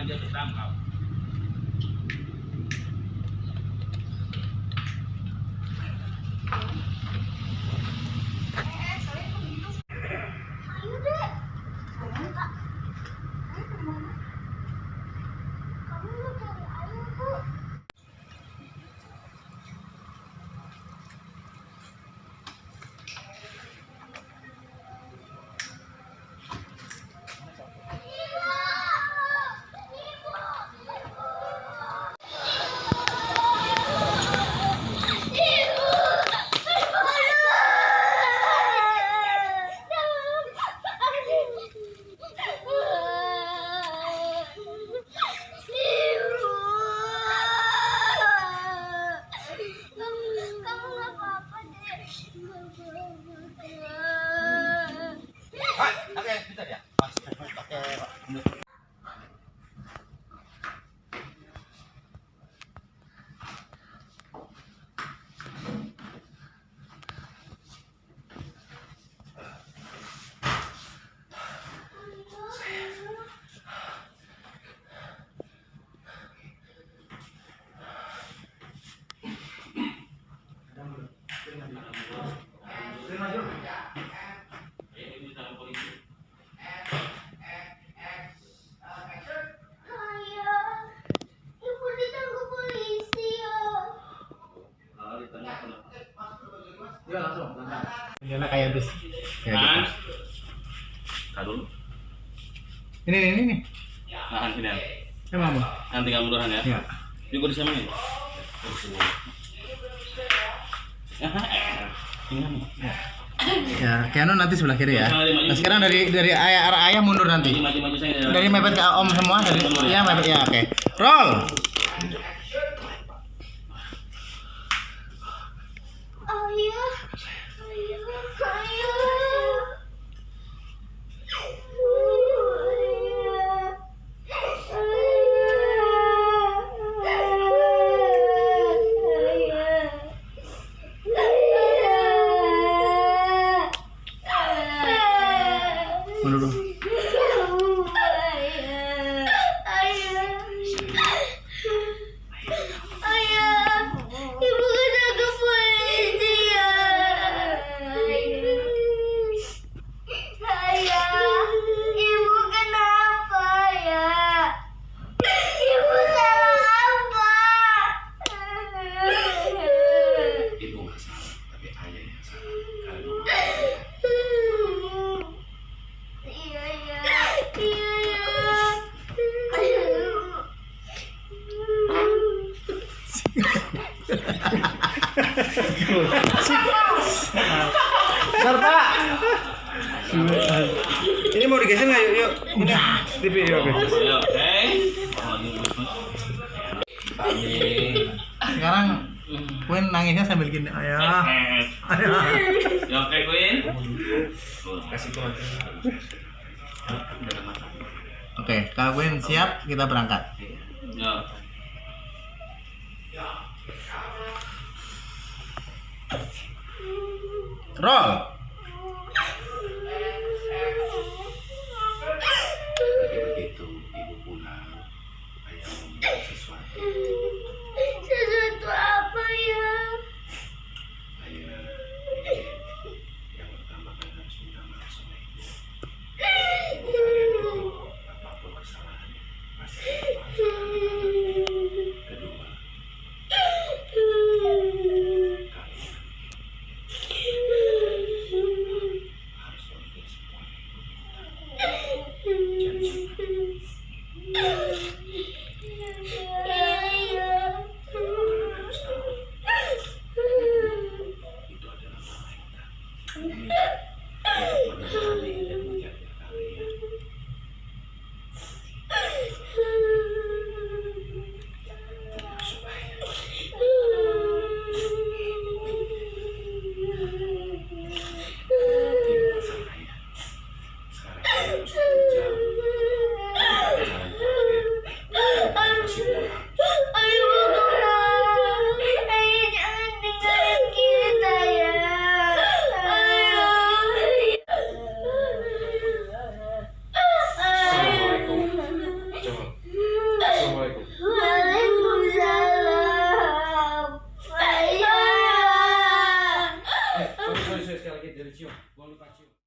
dia tertangkap. Ya langsung. Ini kayak bis. Nahan. Tahan dulu. Ini. Nahan sini. Emang apa? Nahan tinggal munduran ya. Iya. Juga di sana nih. Ya, Kiano nanti sebelah kiri ya. Nah, sekarang dari arah ayah mundur nanti. Maju saya. Dari mepet ke om semua dari ya mepet ya, oke. Roll. Mundur. Serta. Ini mau digeser nggak? Yuk. Udah. TV yuk. Oke. Sekarang Queen nangisnya sambil gini. Ayah. Ya oke Queen. Kasih tuh. Oke, Kak Queen siap, kita berangkat. Ya. Roll. Begitu ibu pulang, ayah membuat sesuatu. Sesuatu apa ya? Ayah yang pertama kan harus minta maaf sama ibu. Apapun kesalahannya pasti maafkan. Kedua, kalian Sorry sekali lagi dari cium. Gua lupa cium.